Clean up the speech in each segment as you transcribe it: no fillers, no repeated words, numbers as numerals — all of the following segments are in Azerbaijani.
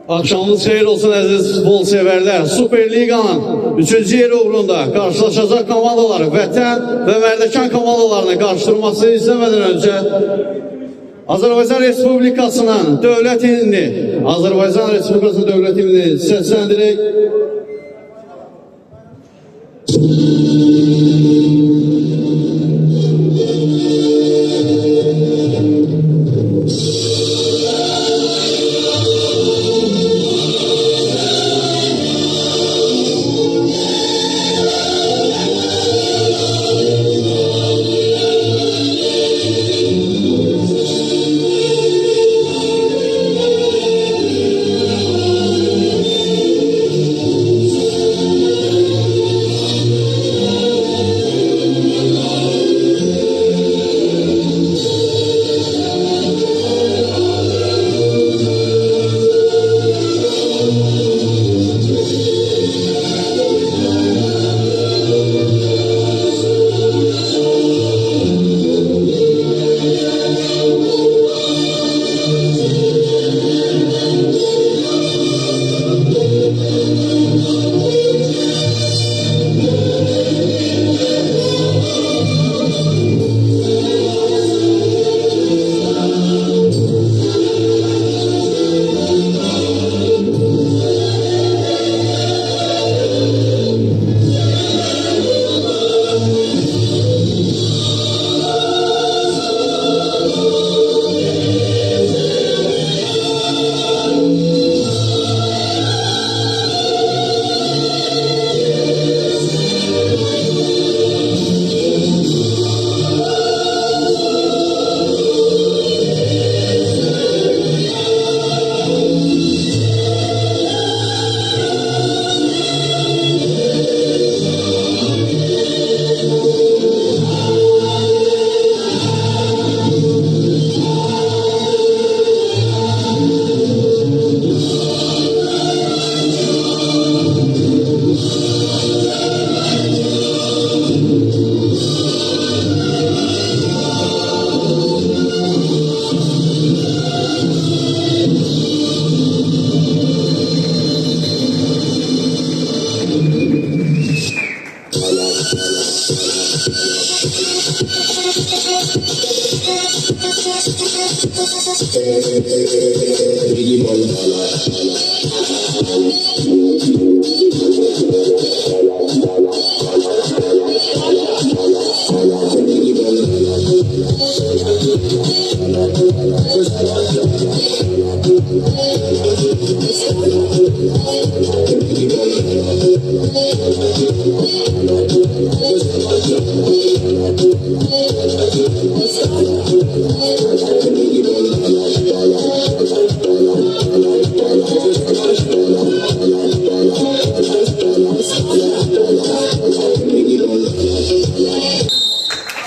Akşamınız xeyir olsun əziz futbol sevərlər. Superliqanın 3-cü yeri uğrunda qarşılaşacaq komandalar Vətən və Mərdəkan komandalarını qarşılaşdırmasını izləmədən öncə Azərbaycan Respublikasının dövlət himni səsləndirək.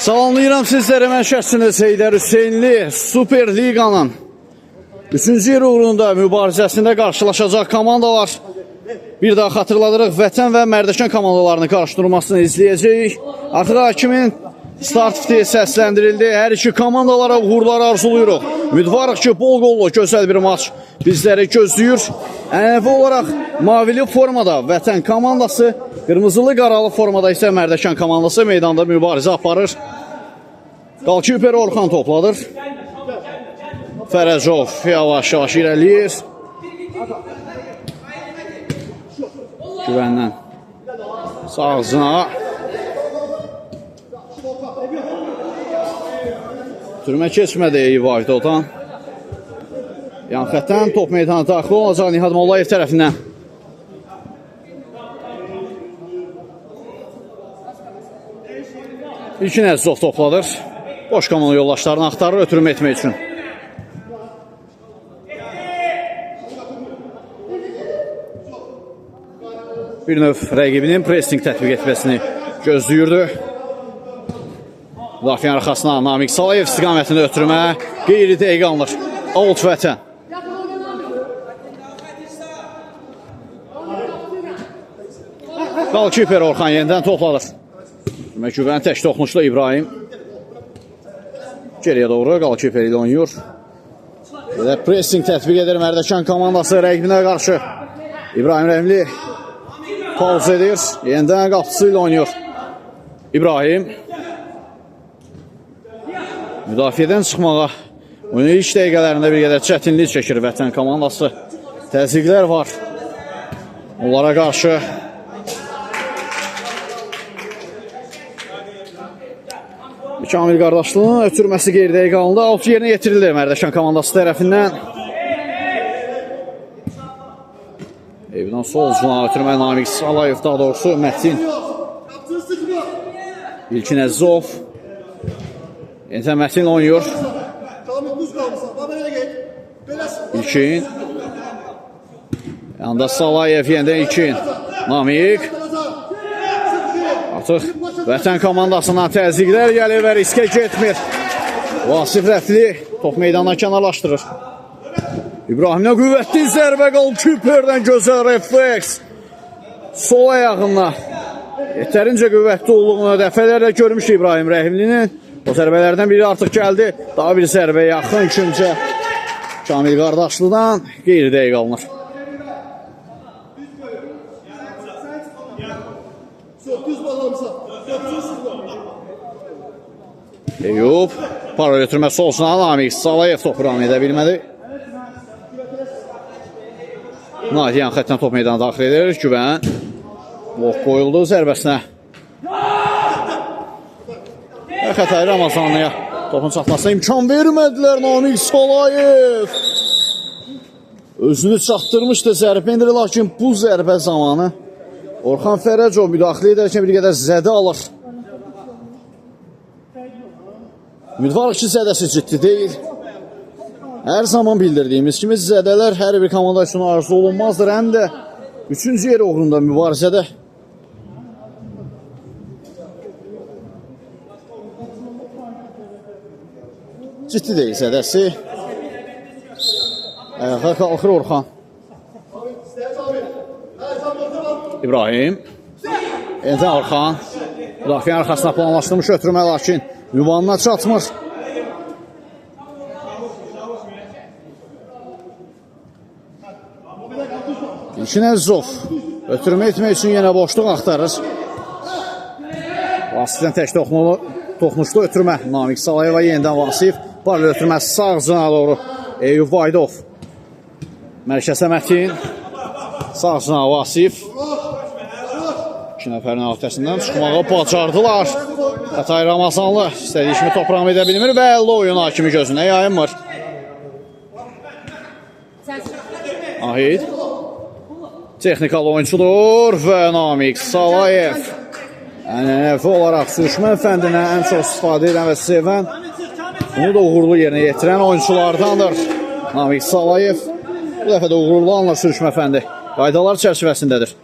Salamlayıram sizlərə, mən şəxsiniz Heydər Hüseynli. Superliqanın 3-cü yer uğrunda mübarizəsində qarşılaşacaq komandalar. Bir daha xatırladırıq, Vətən və Mərdəkan komandalarını qarşılaşdırmasını izləyəcəyik. Artıq hakimin start fiti səsləndirildi. Hər iki komandalara uğurlar arzuluyuruq. Ümidvarıq ki, bol qollu gözəl bir maç bizləri gözləyir. Ənənəvi olaraq mavili formada Vətən komandası, qırmızılı qaralı formada isə Mərdəkan komandası meydanda mübarizə aparır. Qalkiper Orxan topladır. Fərəcov yavaş-yavaş irəliyir. Güvəndən sağ ağzına. Türmə keçmədi Eyvaydodan. Yan xətdən top meydana daxil olacaq Nihad Mollayev tərəfindən. İlkin Əzizov topladır. Boş komanda yoldaşlarını axtarır ötürmə etmək üçün. Bir növ rəqibinin pressing tətbiq etməsini gözləyirdi. Müdafiənin arxasına Namiq Salayev istiqamətində ötürmə qeyri dəqiqə alınır. Out Vətən. Qalkiper Orxan yenidən topladır. Güvən tək toxunuşda İbrahim. Geriyə doğru qalkiperi ilə oynayır. Belə pressing tətbiq edir Mərdəkan komandası rəqibinə qarşı. İbrahim Rəhimli pauz edir. Yenidən qapısı ilə oynayır. İbrahim müdafiədən çıxmağa oyunun ilk dəqiqələrində bir qədər çətinlik çəkir Vətən komandası. Təzyiqlər var onlara qarşı. Kamil qardaşlığının ötürməsi geri dəqiqalında out yerinə yetirilir Mərdəkan komandası tərəfindən. Evdən sol ucuna ötürmə Namiq Salayev, daha doğrusu Mətin. İlkin Əzzov. Yenidən Mətin oynayır. İlkin. Yanında Salayev, yenidən İlkin. Namiq. Artıq Vətən komandasından təzyiqlər gəlir və riskə getmir. Vasif Rəfli top meydandan kənarlaşdırır. İbrahimlə qüvvətli zərbə qolkiperdən gözəl refleks. Sol ayağına yetərincə qüvvətli olduğunu dəfələrlə görmüşdü İbrahim Rəhimlinin. O zərbələrdən biri artıq gəldi. Daha bir zərbə yaxın üçüncə Kamil qardaşlıdan qeyri dəqiq alınır. Eyüp para götürmə solsuna Namiq Salayev topu ram edə bilmədi. Nadiyan xətdən top meydana daxil edir. Güvən blok qoyuldu zərbəsinə. Və Xətay Ramazanlıya topun çatmasına imkan vermədilər Namiq Salayev. Özünü çatdırmışdı zərbə indir, lakin bu zərbə zamanı Orxan Fərəcov müdaxilə edərkən bir qədər zədə alır. Ümidvarıq ki, zədəsi ciddi deyil. Hər zaman bildirdiyimiz kimi zədələr hər bir komanda üçün arzu olunmazdır. Həm də 3-cü yer uğrunda mübarizədə. Ciddi deyil zədəsi. Ayağa qalxır Orxan. İbrahim. Enzən Orxan. Müdafiənin arxasına planlaşdırmış ötürmə, lakin ünvanına çatmır. İlkin Əzzov ötürmə etmək üçün yenə boşluq axtarır. Vasifdən tək toxunuşdu ötürmə. Namiq Salayeva yenidən Vasif. Barlı ötürməsi sağ cına doğru. Eyüp Vaydov. Mərkəzə Mətin. Sağ cına Vasif. 2 nəfərin öhdəsindən çıxmağı bacardılar. Xətay Ramazanlı istədiyi kimi toprağım edə bilmir və əldə oyun hakimi gözünə yayınmır. Ahid. Texnikal oyuncudur və Namiq Salayev. Ənənəvi olaraq sürüşmə fəndinə ən çox istifadə edən və sevən, bunu da uğurlu yerinə yetirən oyunculardandır. Namiq Salayev bu dəfə də uğurlu anlar sürüşmə fəndi qaydalar çərçivəsindədir.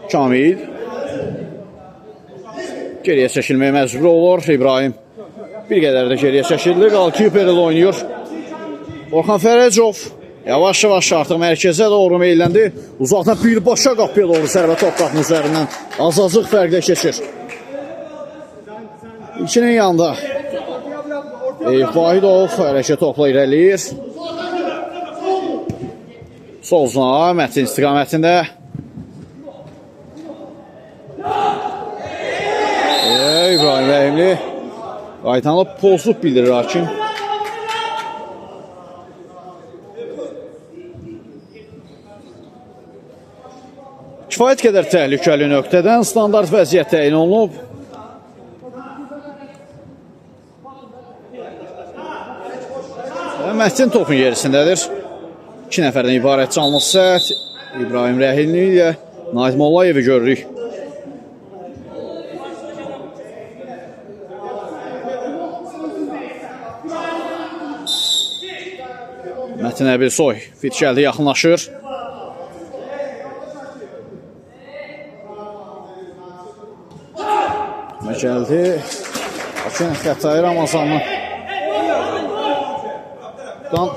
Kamil geriyə çəkilməyə məcbur olur. İbrahim bir qədər də geriyə çəkildi. Qalkiper ilə oynayır. Orxan Fərəcov yavaş-yavaş artıq mərkəzə doğru meyləndi. Uzaqdan birbaşa qapıya doğru zərbə top qapının üzərindən azacıq fərqlə keçir. İkinin yanında Eyüp Vahidov hərəkət topla irəliyir. Sol zona Mətin istiqamətində. İbrahim Rəhimli qaytanlı pozluq bildirir hakim. Kifayət qədər təhlükəli nöqtədən standart vəziyyət təyin olunub. Mətin topun gerisindədir. 2 nəfərdən ibarət canlı səhət İbrahim Rəhimli ilə Naid Mollayevi görürük. Mətin Əbilsoy fit gəldi, yaxınlaşır. Gəldi. Lakin Xətay Ramazanlı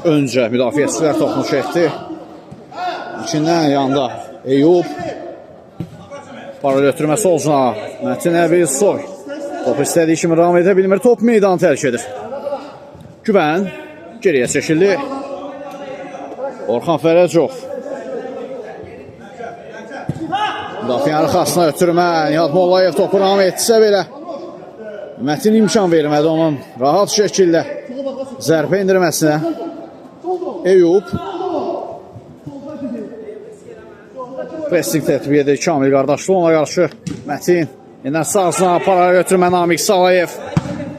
öncə müdafiəçilər toxunuş etdi. İçindən yanında Eyüp. Para götürməsi olsun. Mətin Əbilsoy. Top istədiyi kimi ram edə bilmir. Top meydanı tərk edir. Güvən geriyə çəkildi. Orxan Fərəcov. Müdafiənin arxasına ötürmə. Nihat Mollayev topu ram etsə belə. Mətin imkan vermədi onun rahat şəkildə zərbə indirməsinə. Eyüp. Pressing tətbiq edir Kamil qardaşlı ona qarşı. Mətin. Yenə sağsına paraya götürmə Namiq Salayev.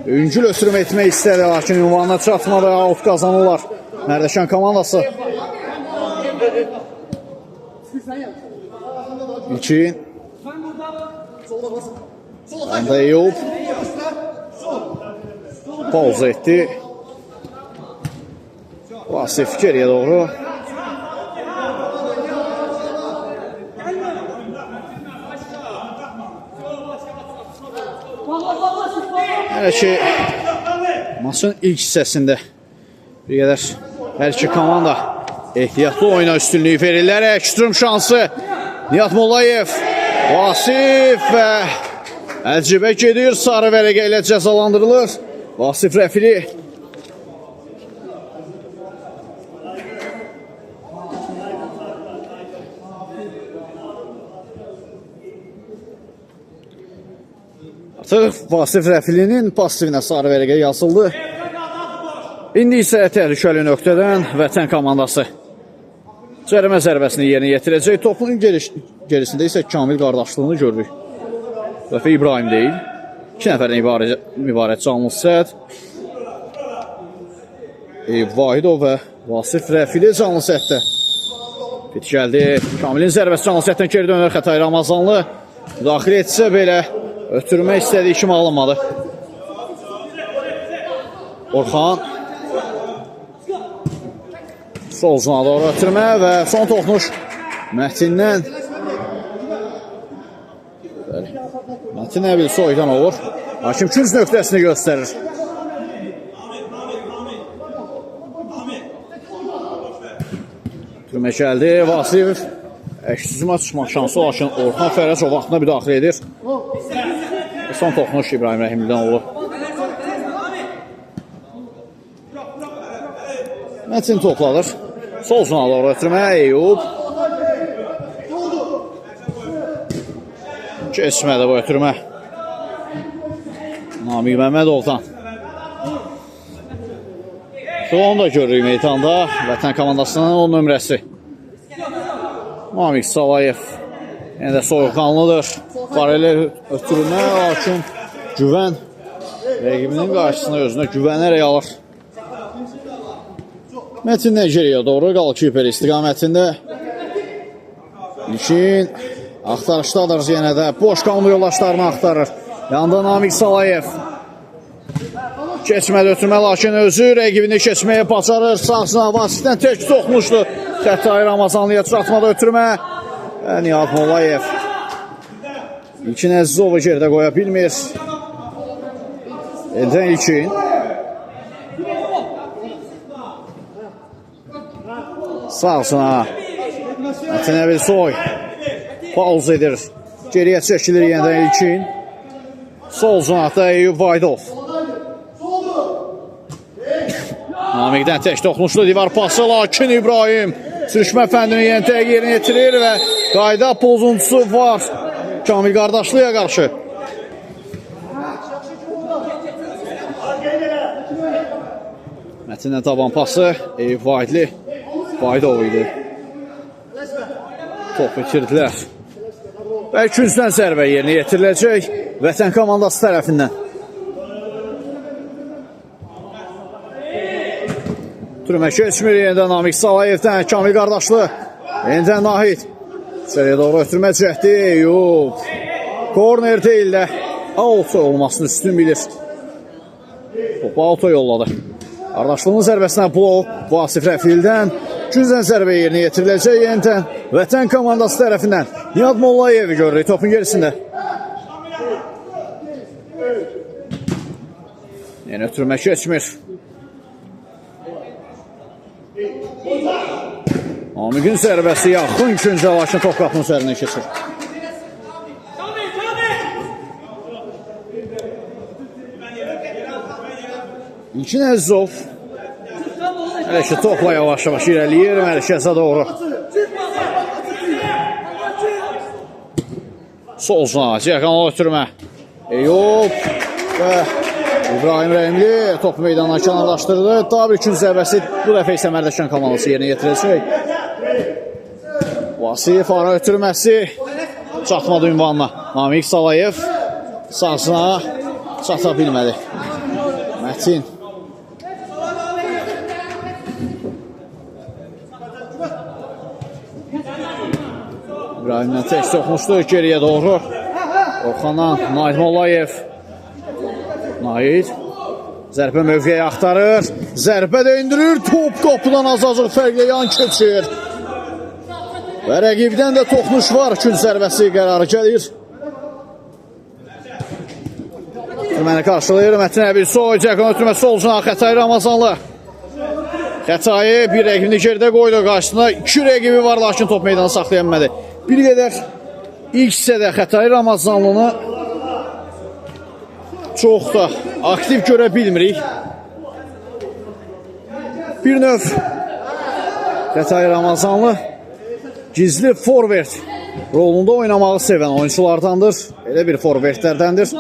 Öncül ötürmə etmək istədi, lakin ünvanına çatmadı, out qazanırlar Mərdəkan komandası. İlkin. Anda Eyüp. Pauza etdi. Vasif geriyə doğru. Hələ ki, maçın ilk hissəsində bir qədər hər iki komanda ehtiyatlı oyuna üstünlüyü verirlər. Ekstrem şansı Nihat Mollayev, Vasif və Əlcibə gedir. Sarı vərəqə ilə cəzalandırılır. Vasif rəfili. Artıq Vasif rəfilinin pasifinə sarı vərəqə yazıldı. İndi isə təhlükəli nöqtədən Vətən komandası cərimə zərbəsini yerinə yetirəcək. Topun gerisində isə Kamil qardaşlığını gördük. Dəfə İbrahim deyil. 2 nəfərdən ibarət canlı sət. Vahidov və Vasif rəfili canlı sətdə. Fit gəldi. Kamilin zərbəsi canlı sətdən geri dönür. Xətay Ramazanlı daxil etsə belə ötürmək istədiyi kimi alınmadı. Orxan. Sol zona doğru ötürmə və son toxunuş Mətindən. Mətin Əbil soyudan olur. Hakim künc nöqtəsini göstərir. Ötürmə gəldi. Vasif əksizmə çıxmaq şansı lakin Orxan Fərəcov vaxtına müdaxilə edir. Son toxunuş İbrahim Rəhimlidən olur. Mətin topladır. Sol zona doğru ötürmə. Eyüp. Keçmədə bu ötürmə. Namiq Məmmədovdan. Şu onu da görürük meydanda. Vətən komandasının 10 nömrəsi. Namiq Salayev. Yenə də soyuqanlıdır. Paralel ötürmə, lakin güvən rəqibinin qarşısına özünə güvənərək alır. Mətin Nəcəriyə doğru qalkiper istiqamətində. İlkin axtarışdadır yenə də. Boş qalma yoldaşlarını axtarır. Yanda Namiq Salayev. Keçmədə ötürmə, lakin özü rəqibini keçməyə bacarır. Sağsına Vasifdən tək toxunuşdu. Xətay Ramazanlıya çatmadı ötürmə. Nihat Mollayev. İlkin Əzizovu geridə qoya bilmir. Eldən İlkin. Sağsına Mətin Əbil soy. Pauz edir. Geriyə çəkilir yenədən İlkin. Sol zonada Eyüp Vaydov. Namiqdən tək toxunuşlu divar pası, lakin İbrahim sürüşmə fəndini yenə yerinə yetirir və qayda pozuntusu var Kamil qardaşlıya qarşı. Mətinlə taban pası Eyüp Vaydov idi. Top itirdilər. Və küncdən zərbə yerinə yetiriləcək Vətən komandası tərəfindən. Türmə keçmir yenidən Namiq Salayevdən. Kamil qardaşlı. Yenidən Nahid. İçəriyə doğru ötürmə cəhdi. Eyüp. Korner deyil də out olmasını üstün bilir. Topu auto yolladı. Qardaşlığının zərbəsinə blok Vasif Rəfildən. Küncdən zərbə yerinə yetiriləcək yenidən Vətən komandası tərəfindən. Nihat Mollayevi görürük topun gerisində. Yenə ötürmə keçmir. Namiqin zərbəsi yaxın küncə, lakin top qapının üzərindən keçir. İlkin Əzizov. Hələ ki, topla yavaş-yavaş irəliyir mərkəzə doğru. Solcuna, Cəkanla ötürmə. Eyüp və İbrahim Rəhimli top meydanına kənarlaşdırdı. Daha bir gün zərbəsi bu dəfə isə Mərdəkan komandosu yerinə yetirəcək. Vasif ara ötürməsi çatmadı ünvanına. Namiq Salayev sağsına çata bilmədi. Mətin. İbrahimlə tək toxmuşdu geriyə doğru. Orxandan Naid Mollayev. Naid zərbə mövqeyi axtarır. Zərbə də indirir. Top qapıdan azacıq fərqlə yan keçir. Və rəqibdən də toxunuş var. Gün zərbəsi qərarı gəlir. Məni qarşılayır. Mətin Əbilsoy. Cəkan ötürmə solcuna. Xətai Ramazanlı. Xətai bir rəqibini geridə qoydu qarşısına. 2 rəqibi var, lakin top meydanı saxlaya bilmədi. Bir qədər ilk hissədə Xətai Ramazanlını çox da aktiv görə bilmirik. Bir növ Xətai Ramazanlı gizli forvert rolunda oynamağı sevən oyunculardandır. Elə bir forvertlərdəndir.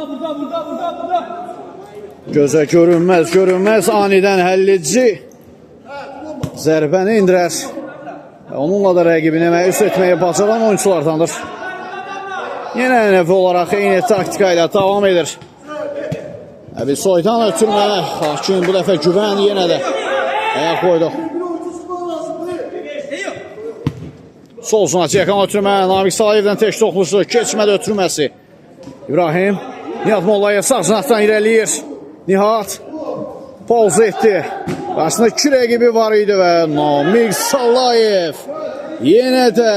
Gözə görünməz anidən həllici zərbəni indirər. Onunla da rəqibini məyus etməyə bacaran oyunculardandır. Yenə növbə olaraq eyni taktika ilə davam edir. Əbilsoydan ötürmə, lakin bu dəfə güvən yenə də ayaq qoydu. Solcuna Cəkan ötürmə, Namiq Salayevdən tək toxmuşdu, keçmədə ötürməsi. İbrahim, Nihat Mollayev sağ cinatdan irəliyir. Nihat pauza etdi. Qarşısında 2 rəqibi var idi və Namiq Salayev yenə də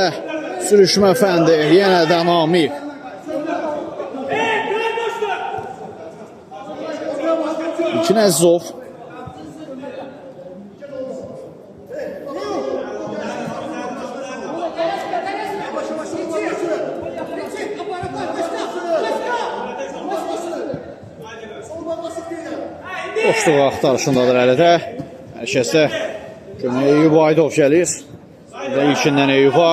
sürüşmə fəndi, yenə də Namiq. İlkin Əzizov. Boşluq axtarışındadır hələ də. Mərkəzdə kömək Eyüp Aydov gəlir. Burada ilkindən Eyüp'a.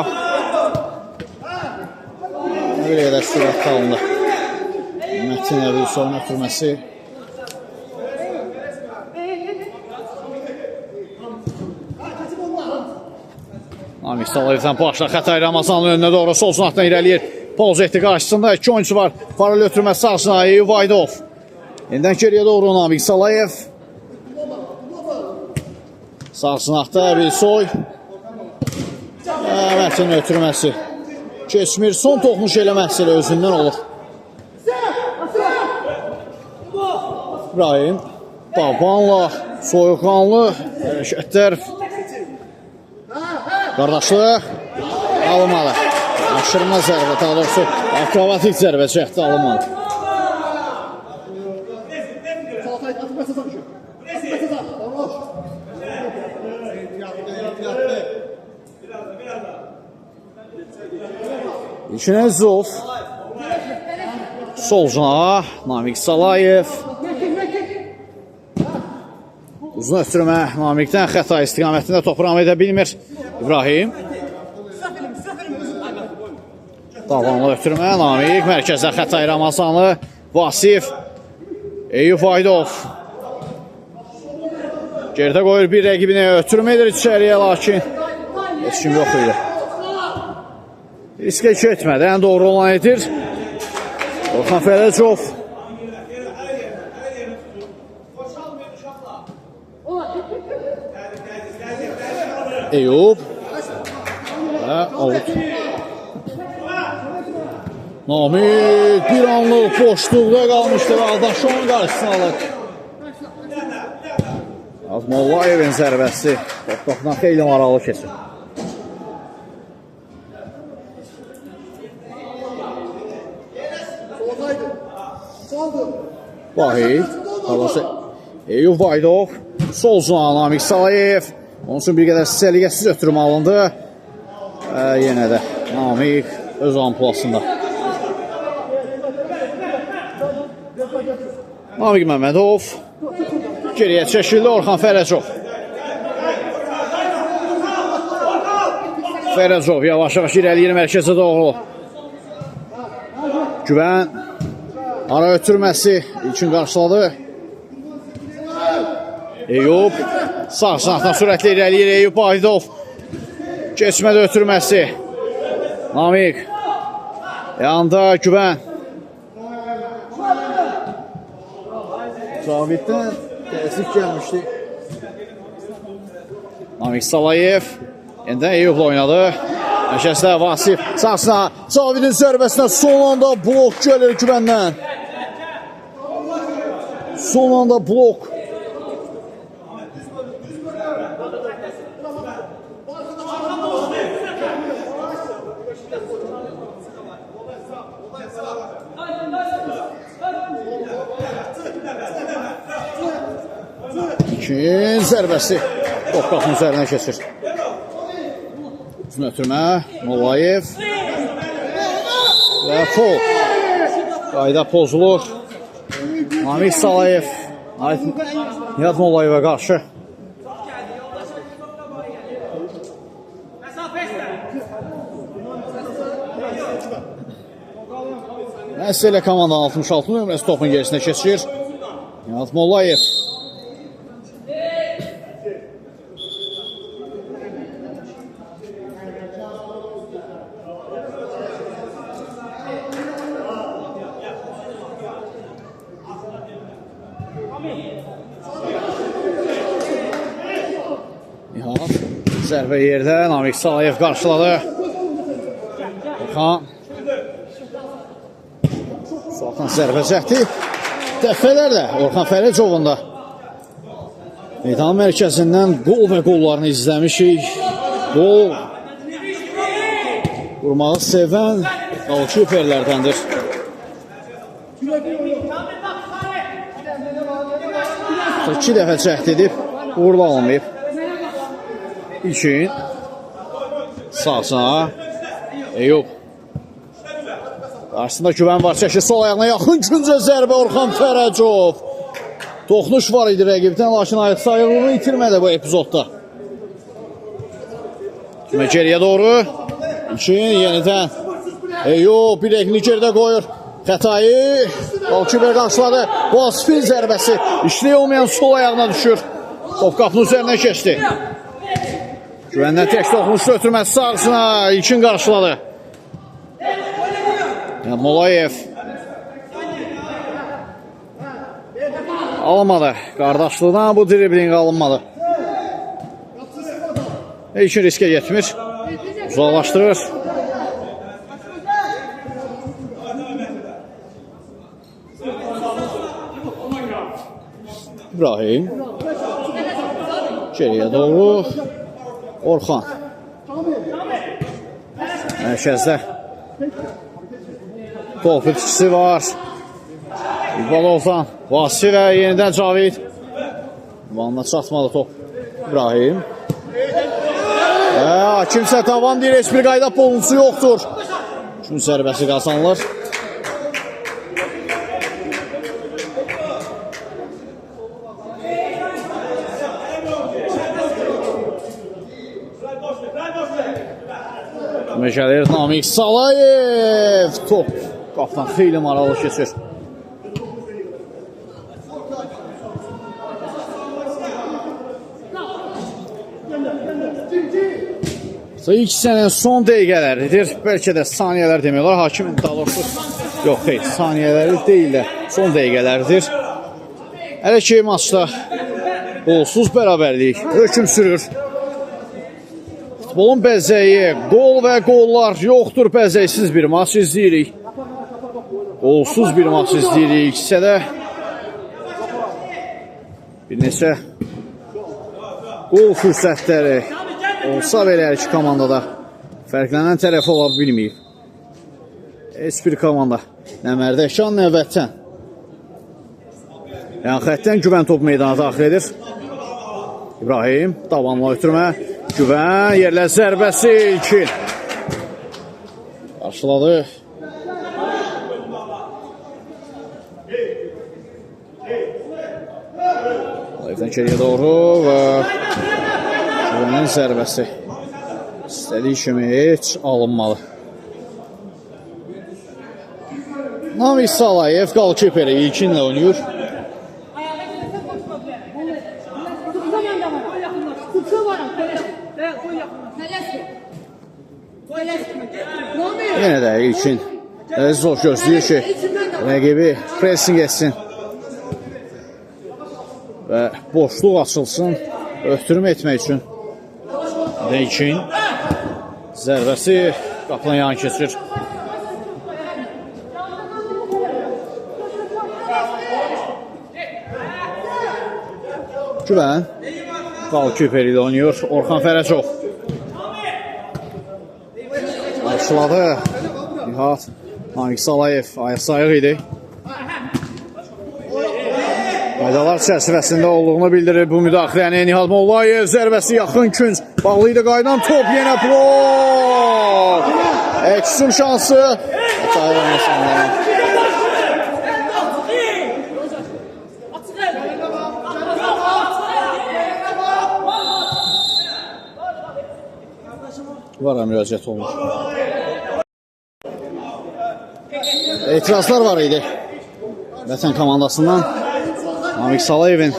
Bir qədər sürət qalındı. Mətin Əbilsoyun ötürməsi. Namiq Salayevdən başla Xətai Ramazanlı önünə doğru sol cinatdan irəliyir. Pauza etdi qarşısında 2 oyuncu var. Paralel ötürməsi sağsına Eyüp Aydov. Yeniden geriye doğru Namiq Salayev. Sağ sınaqda Əbilsoy. Mətin ötürməsi. Keçmir, son toxunuş eləməsi ilə özündən olur. İbrahim Babanla soyuqanlı hərəkətlər. Qardaşlıq alınmalı. Aşırma zərbə, daha doğrusu akrobatik zərbə çəkdi alınmalı. İlkin Əzizov. Solcuna Namiq Salayev. Uzun ötürmə Namiqdən Xətai istiqamətində toprağım edə bilmir. İbrahim. Davanlı ötürmə Namiq. Mərkəzdə Xətai Ramazanlı. Vasif. Eyüp Aydov. Gerdə qoyur bir rəqibini. Ötürmə edir içəriyə, lakin heç kim yox idi. Riskə keçmədi, ən doğru olan edir. Orxan Fərəcov. Eyüp. Və out. Namiq bir anlıq boşluqda qalmışdı və Adaşovun qarşısını alır. Mollayevin zərbəsi toxdan xeyli maralı keçir. Vahid. Eyüp Aydov. Solcuna Namiq Salayev. Onun üçün bir qədər səliqəsiz ötürmə alındı. Yenə də Namiq öz amplasında. Namiq Məmmədov. Geriyə çəkildi Orxan Fərəcov. Fərəcov yavaş-yavaş irəliyir mərkəzə doğru. Güvən ara ötürməsi üçün qarşıladı. Eyüp sağ sınaqdan sürətli irəliyir Eyüp Aydov. Keçmədə ötürməsi. Namiq. Yanında Güvən. Caviddən təzyiq gəlmişdi. Namiq Salayev. Yeniden Eyüp'la oynadı. Məşəsdə Vasif sağsına. Cavidin zərbəsinə son anda blok gəlir Güvəndən. Son anda blok. İkin zərbəsi. Topqapın üzərinə keçir. Uzun ötürmə. Mollayev. Və fol. Qayda pozulur. Namiq Salayev. Nihat Mollayevə qarşı. Məsələ komandanın 66 nömrəsi topun gerisinə keçir. Nihat Mollayev. Nihat zərbə yerdə. Namiq Salayev qarşıladı. Orxan Soltan zərbə cəhdi. Dəfələrlə Orxan Fərəcovun da meydan mərkəzindən qol və qollarını izləmişik. Qol vurmağı sevən qalkiperlərdəndir. İki dəfə cəhd edib uğurlu almayıb. İkin sağ Eyüp. Qarşısında Güvən var, çəkir sol ayağına yaxın güncə zərbə Orxan Fərəcov. Toxunuş var idi rəqibdən, lakin ayıq sayılığını itirmədi bu epizodda. Geriyə doğru. İkin yenidən Eyüp bir elini geridə qoyur. Xətayı Qalkiber qarşıladı. Vasifin zərbəsi işliyə olmayan sol ayağına düşür. Top qapının üzərinə keçdi. Güvəndən tək toxunuşda ötürməsi sağsına İlkin qarşıladı. Mollayev alınmadı. Qardaşlığından bu dribling alınmadı. İlkin riskə getmir. Uzaqlaşdırır. İbrahim geriyə doğru Orxan mərkəzdə top itkisi var. İqbalovdan Vasif və yenidən Cavid. Vanına çatmadı top. İbrahim kimsə tavan deyir, heç bir qayda pozuntusu yoxdur. Üçün zərbəsi qazanılır. Gəlir Namiq Salayev. Top qapdan xeyli maralı keçir. İlk hissənin son dəqiqələridir. Bəlkə də saniyələr demək olar. Hakimin daha doğrusu yox, xeyr, saniyələri deyirlər. Son dəqiqələridir. Hələ ki maçda qolsuz bərabərlik hökm sürür. Futbolun bəzəyi, qol və qollar yoxdur, bəzəksiz bir maç izləyirik. Qolsuz bir maç izləyirik. İlk hissədə bir neçə qol fürsətləri olsa belə hər iki komandada fərqlənən tərəf ola bilməyib. Heç bir komanda nə Mərdəkan, nə Vətən. Yəni xəttdən Güvən top meydana daxil edir. İbrahim davamla ötürmə. Güvən yerlə zərbəsi İlkin. Qarşıladı. Salayevdən geriyə doğru və Güvənin zərbəsi. İstədiyi kimi heç alınmalı. Namik Salayev qalkiperi ilkinlə oynayır. Yenə də ilkin zor gözləyir ki, rəqibi pressing etsin və boşluq açılsın, ötürüm etmək üçün. İlkin zərbəsi qapıdan yan keçir. Güvən qalkiperi ilə oynayır. Orxan Fərəcov qarşıladı. Nihat Namik Salayev ayaq sayıq idi. Qaydalar çərçivəsində olduğunu bildirir bu müdaxiləni. Nihat Mollayev zərbəsi yaxın künc. Bağlıydı qaydan top, yenə blok. Eksim şansı. Vara müraciət olmuş. İtirazlar var idi Vətən komandasından. Namik Salayevin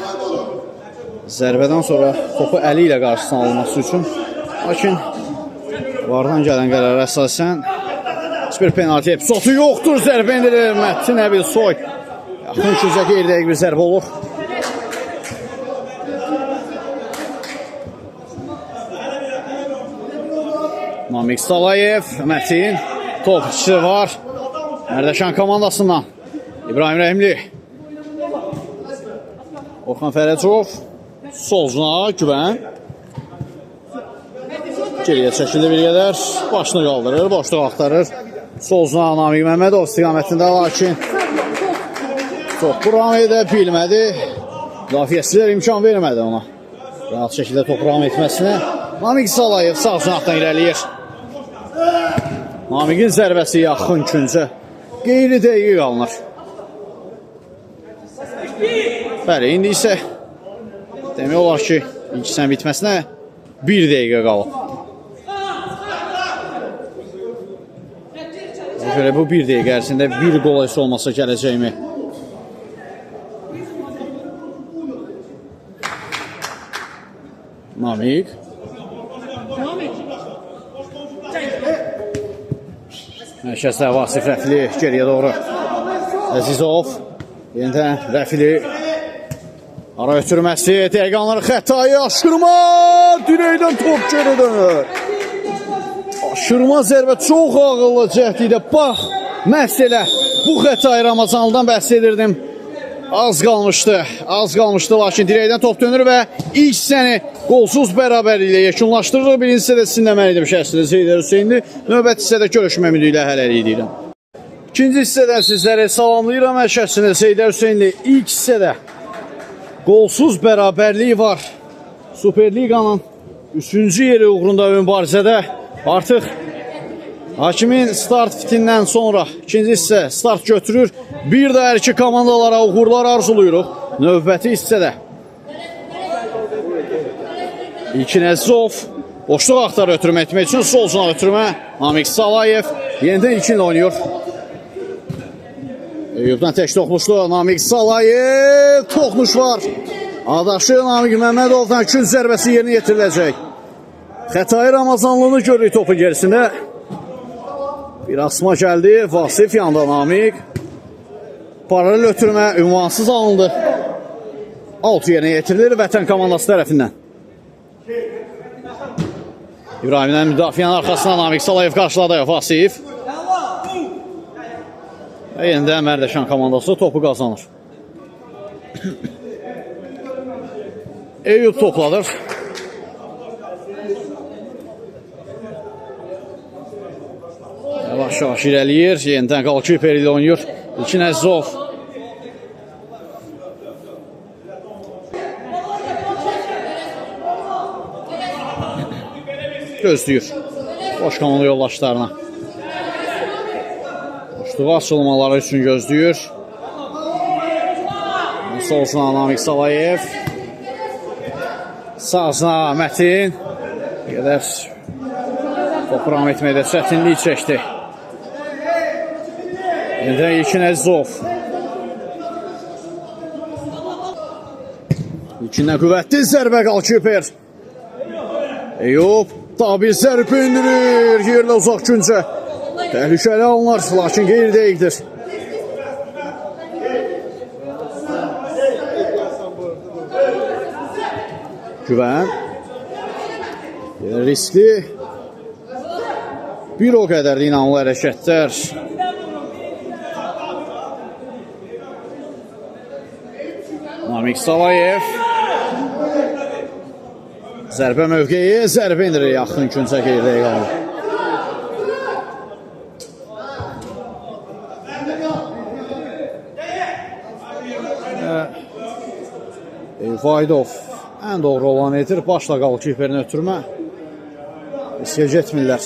zərbədən sonra topu əli ilə qarşısına alınması üçün. Lakin vardan gələn qərara əsasən bir penalti epizodu yoxdur. Zərbə indirir Məhdi Nəbil Soy. Yaxın küncə qeyri-dəqiq bir zərbə olur. Namik Salayev, Mətin, top içisi var. Mərdəkan komandasından İbrahim Rəhimli. Orxan Fərəcov, solcuna Güvən. Geriyə çəkildi bir qədər, başını qaldırır, boşluq axtarır. Solcuna Namik Məmmədov istiqamətində, lakin topu ram edə bilmədi. Müdafiəçilər imkan vermədi ona. Rahat şəkildə topu ram etməsinə. Namik Salayev sağ cinahdan irəliyir. Namikin zərbəsi yaxın küncə qeyri-dəqiq qalınır. Bəli, indi isə demək olar ki, ilk hissənin bitməsinə 1 dəqiqə qalıb. Görə bu 1 dəqiqə ərzində bir qol heç olmasa gələcəkmi? Namik. Mərkəzdə Vasif Rəfili geriyə doğru. Əzizov. Yenidən Rəfili. Ara ötürməsi. Dəqiqanları xətayı aşırma. Dirəkdən top geri dönür. Aşırma zərbə çox ağıllı cəhd idi. Bax, məhz elə bu xətayı Ramazanlıdan bəhs edirdim. Az qalmışdı, lakin dirəkdən top dönür və ilk hissəni qolsuz bərabərliklə yekunlaşdırır. Birinci hissədə sizinlə mən idim şəxsində Zeydər Hüseyinli. Növbət hissədə görüşmə ümidi ilə hələlik deyirəm. İkinci hissədən sizləri salamlayıram. Mən şəxsində Zeydər Hüseyinli. İlk hissədə qolsuz bərabərlik var. Superliqanın 3-cü yeri uğrunda mübarizədə artıq hakimin start fitindən sonra ikinci hissə start götürür. Bir də hər iki komandalara uğurlar arzuluyuruq. Növbəti hissədə İlkin Əzizov boşluq axtarı ötürmə etmək üçün sol cana ötürmə. Namik Salayev yenidən ilkinlə oynayır. Eyübdən tək toxmuşdu. Namik Salayev toxmuş var. Adaşı Namik Məmmədovdan künc zərbəsi yerinə yetiriləcək. Xətayı Ramazanlını görürük topun gerisində. Bir asma gəldi. Vasif yanda Namik. Paralel ötürmə ünvansız alındı. Alt yerinə yetirilir Vətən komandası tərəfindən. İbrahimdən müdafiənin arxasına Namik Salayev qarşıladı. Vasif. Və yenidən Mərdəkan komandası topu qazanır. Eyüp topladır. Yavaş-yavaş irəliyir. Yenidən qalkiper ilə oynayır. İlkin Əzizov. Gözləyir. Boş komanda yoldaşlarına. Boşluğa açılmaları üçün gözləyir. Solcuna Namik Salayev. Sağsına Mətin. Bir qədər topu ram etməkdə çətinlik çəkdi. Yeniden İlkin Əzizov. İlkindən qüvvətli zərbə qalkiper. Eyüp daha bir zərbə indirir. Yerlə uzaq güncə. Təhlükəli alınır, lakin qeyri-dəqiqdir. Güvən. Riskli. Bir o qədər də inanlı hərəkətlər. Namik Salayev. Zərbə mövqeyi, zərbə indirir yaxın küncə qeyri-dəqiq alır. Vaydov ən doğru olan edir. Başla qalkiperini ötürmə. Riskə getmirlər.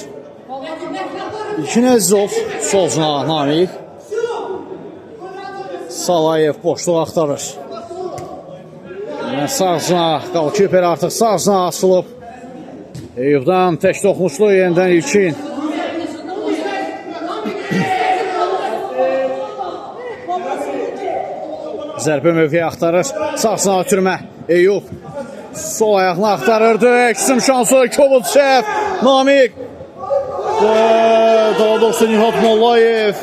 İlkin Əzizov. Solcuna Namik. Salayev boşluq axtarır. Sağcına qalkiper artıq sağcına asılıb. Eyüpdən tək toxunuşlu yenidən İlkin. Zərbə mövqeyi axtarır. Sağcına ötürmə. Eyüp sol ayaqını axtarırdı. Eksim şansı Kobudçev. Namik. Daha doğrusu Nihat Mollayev.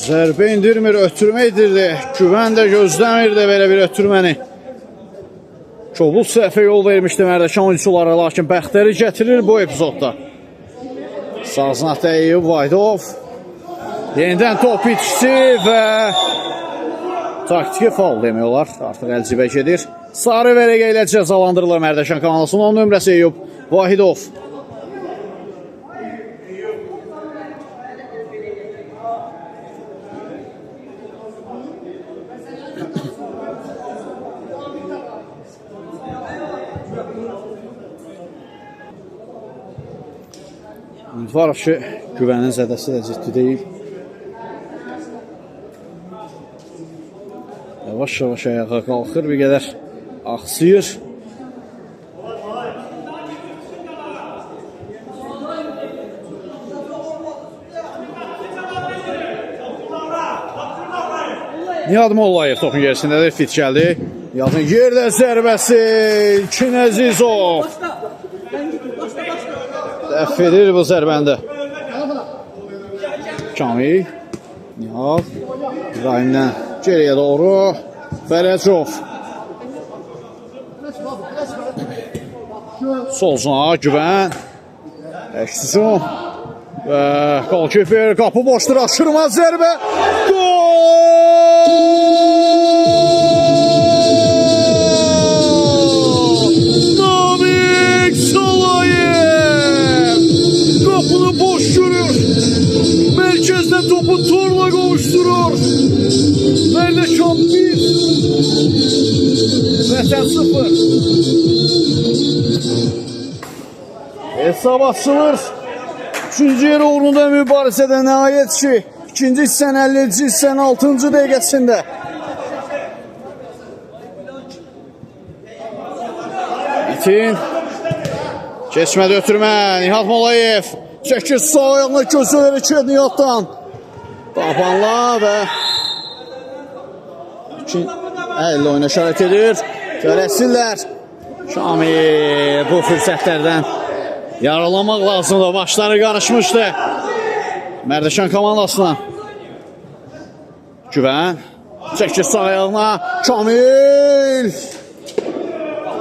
Zərbə indirmir, ötürmə edirdi. Güvən də gözləmirdi belə bir ötürməni. Kobud səhvə yol vermişdi Mərdəkan oyuncuları, lakin bəxtəri gətirir bu epizodda. Sağzınatda Eyüp Vaydov. Yenidən top itkisi və taktiki faul demək olar. Artıq əlcibə gedir. Sarı vərəqə ilə cəzalandırılır Mərdəkan komandasının nömrəsi Eyüp Vahidov. Ümidvarıq ki, Güvənin zədəsi də ciddi deyil. Yavaş-yavaş ayağa qalxır, bir qədər axsıyır. Nihat Mollayev topun gerisindədir, fit gəldi. Nihatın yerdə zərbəsi, İlkin Əzizov. Dəf edir bu zərbəndə. Kamil, Nihat, İbrahimdən geriyə doğru, Fərəcov. Solcuna Güvən, Əksizon və qalkiper, qapı boşdur, aşırmaz zərbə. Namik Salayev qapını boş görür. Mərkəzdən topu torla qovuşturur. Mərdəkan 1, Vətən 0. Hesab açılır. 3-cü yer uğrunda mübarizədə nəhayət ki, 2-ci hissənin 50-ci hissənin 6-cı dəqiqəsində. Metin. Keçmədə ötürmə. Nihat Mollayev. Çəkir sağ ayağına gözü verir Nihatdan. Tapanla və əllə oyuna şərət edir. Tələsirlər. Kamil bu fürsətlərdən yaralamaq lazımdır. Başları qarışmışdı Mərdəkan komandasına. Güvən. Çəkir sağ ayağına. Kamil.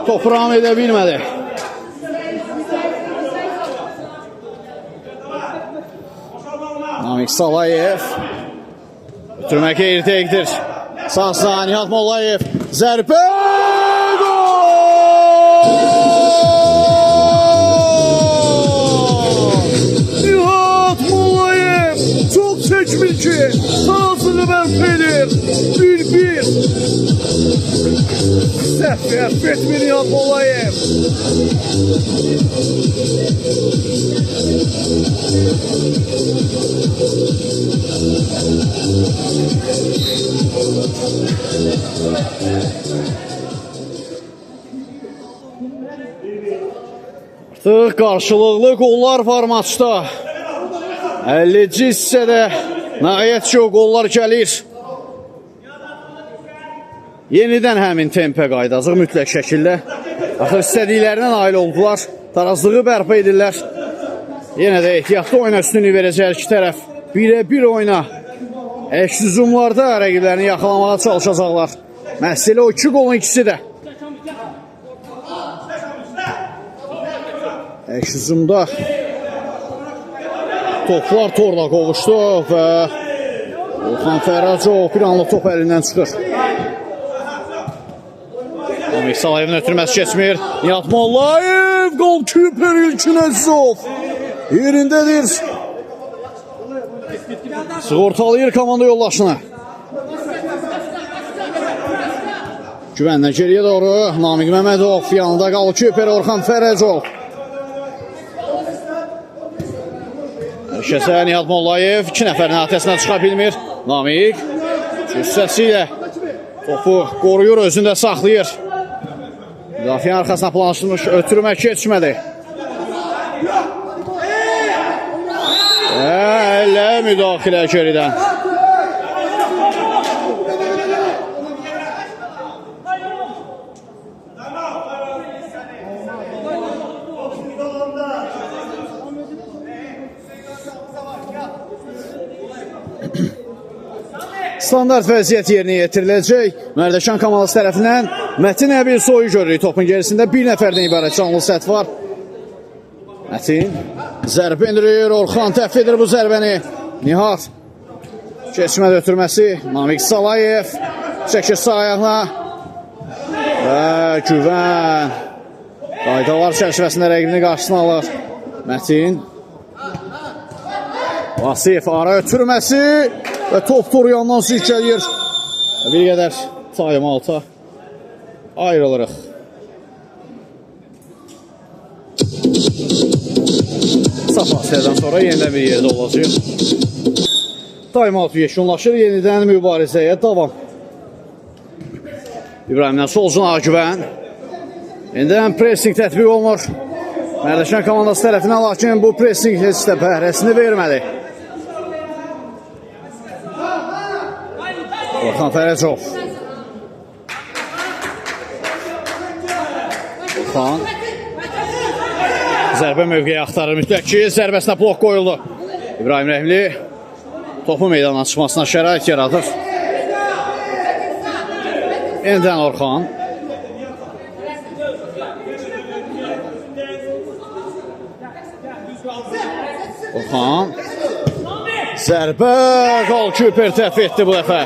Topu ram edə bilmədi. Namik Salayev. Ötürmək qeyri-dəqiqdir. Sağ Nihat Mollayev. Zərbə! Nihat Mollayev çox çəkmir ki, ağzını bərp edir. 1-1. Səhv etmir Nihat Mollayev. Artıq qarşılıqlı qollar var maçda. 50-ci hissədə nəhayət ki, o qollar gəlir. Yenidən həmin tempə qaydacaq mütləq şəkildə. Artıq istədiklərinə nail oldular. Tarazlığı bərpa edirlər. Yenə də ehtiyatlı oyuna üstünlük verəcək iki tərəf. Birə-bir oyna. Əks hücumlarda rəqiblərini yaxalamağa çalışacaqlar. Məsələ o iki qolun ikisi də. Əks hücumda toplar torla qovuşdu və Orxan Fərəcov bir anlıq top əlindən çıxır. Amik Salayevin ötürməsi keçmir. Nihat Mollayev, golkiper İlkin Əzizov yerindədir. Sığortalayır komanda yoldaşını. Güvəndən geriyə doğru Namiq Məmmədov, yanında golkiper Orxan Fərəcov. Şəsə Nihat Mollayev 2 nəfərin atəsindən çıxa bilmir. Namiq cüssəsi ilə topu qoruyur, özündə saxlayır. Müdafiə arxasına planlaşdırmış, ötürmə keçmədi. Elə müdaxilə geridən. Standart vəziyyət yerinə yetiriləcək. Mərdəkan komandası tərəfindən Mətin Əbil soyu görürük. Topun gerisində bir nəfərdən ibarət canlı səhv var. Mətin zərbə indirir. Orxan təff edir bu zərbəni. Nihat keçmədə ötürməsi. Namiq Salayev çəkir sağ ayağına. Və Güvən qaydalar çərçivəsində rəqibini qarşısına alır. Mətin Vasif ara ötürməsi. Və top toru yandan silkələyir. Bir qədər time alta ayrılırıq. Safasiyədən sonra yenidən bir yerdə olacaq. Time out yeşunlaşır, yenidən mübarizəyə davam. İbrahimdən solcun Agüvən. Yenidən pressing tətbiq olunur. Mərdəkan komandası tərəfindən, lakin bu pressing heç də bəhrəsini vermədi. Orxan Fərəcov. Orxan zərbə mövqeyi axtarır mütləq ki, zərbəsinə blok qoyuldu. İbrahim Rəhimli topu meydana çıxmasına şərait yaradır. Yenidən Orxan. Orxan zərbə, golkiper təff etdi bu dəfə.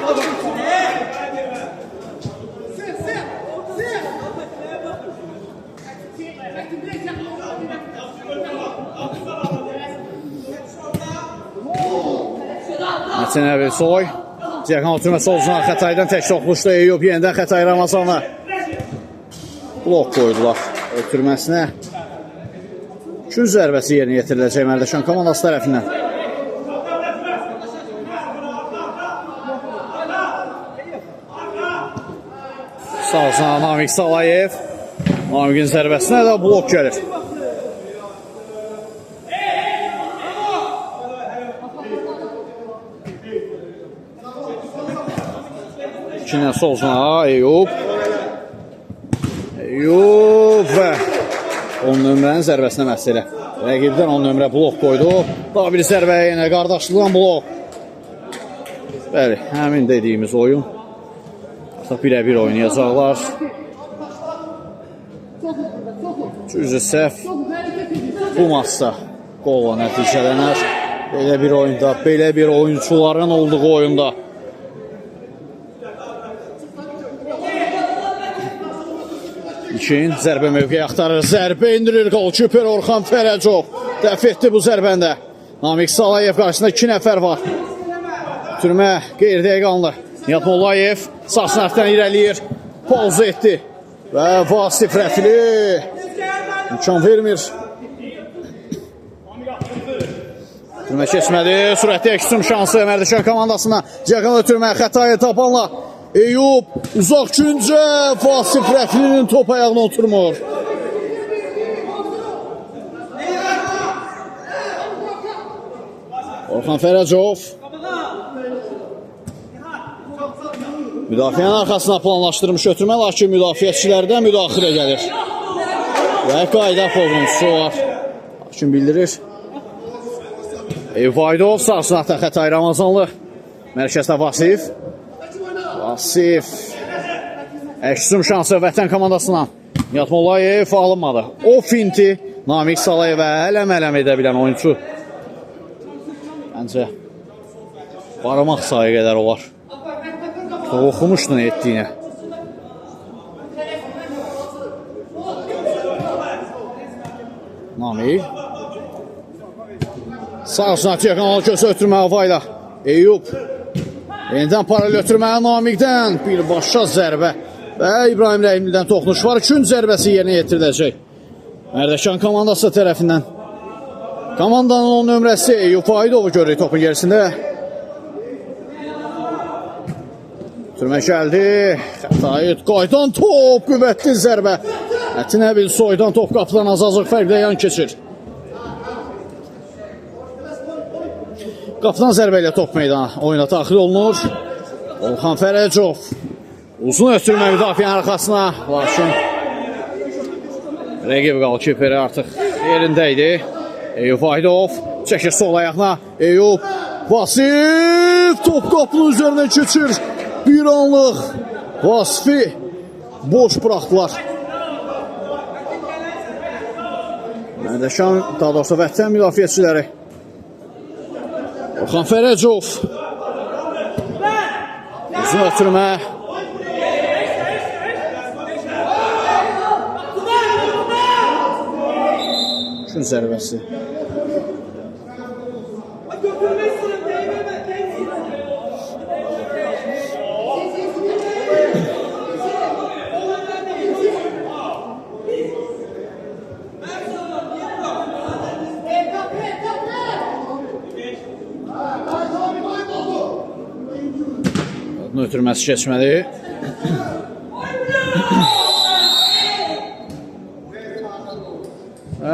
Mətin Əbil soy. Cəyəkan oturməsi olsun Xətaydan tək toxmuşdu. Eyüp yenidən Xətay Ramazan'a blok qoydular ötürməsinə. 2 zərbəsi yerinə yetiriləcək Mərdəkan komandası tərəfindən. Sağ Namiq Salayev. Namiqin zərbəsinə də blok gəlir. İkindən solcuna Eyüp. Eyüp və 10 nömrənin zərbəsinə məsələ. Rəqibdən 10 nömrə blok qoydu. Daha bir zərbəyə yenə qardaşlıqdan blok. Bəli, həmin dediyimiz oyun. Artıq birə-bir oynayacaqlar. Cüzü səhv bu maçda qolla nəticələnər. Belə bir oyunda, belə bir oyuncuların olduğu oyunda. İkin zərbə mövqeyi axtarır. Zərbə indirir golkiper Orxan Fərəcov. Dəf etdi bu zərbəndə. Namiq Salayev qarşısında 2 nəfər var. Türmə qeyri-dəqiqanlı. Nihat Mollayev sağ sınavdan irəliyir. Pauza etdi. Və Vasif Rəfili imkan vermir. Türmə keçmədi. Sürətli əksum şansı Mərdəkan komandasına. Cəqan ötürmə Xətayı tapanla. Eyüp uzaq güncə Vasif Rəfilinin top ayağına oturmur. Orxan Fərəcov. Müdafiənin arxasına planlaşdırmış ötürmə, lakin müdafiəçilərdən müdaxilə gəlir. Və qayda pozuntusu var. Lakin bildirir. Vaydov sağ sınaqda Xətay Ramazanlı. Mərkəzdə Vasif. Vasif. Əksüm şansı Vətən komandasına. Nihat Mollayev alınmadı. O finti Namiq Salayevə ələm edə bilən oyuncu. Məncə barmaq sayı qədər olar. Oxumuşdu nə etdiyinə. Namiq. Sağ sınaqda yaxın göz ötürmə Havayla. Eyüp. Yenidən paralel ötürmə Namiqdən. Birbaşa zərbə. Və İbrahim Rəhimlidən toxunuş var. 3-cü zərbəsi yerinə yetiriləcək. Mərdəkan komandası tərəfindən. Komandanın 10 nömrəsi Eyüp Vaidovu görürük topun gerisində. Türmə gəldi. Xətayit qaydan top. Qüvvətli zərbə. Ətinəbil soydan top qapıdan azazlıq fərqlə yan keçir. Qapıdan zərbə ilə top meydana. Oyuna daxil olunur. Orxan Fərəcov. Uzun ötürmə müdafiənin arxasına. Lakin rəqib qalkiperi artıq yerində idi. Eyüp Vaydov çəkir sol ayağına. Eyüp Vasif top qapının üzərindən keçir. Bir anlıq Vasifi boş buraxdılar. Mərdəkan, daha doğrusu Vətən müdafiəçiləri. Orxan Fərəcov. Uzun ötürmə. Üçün zərbəsi. Ötürməsi keçmədi.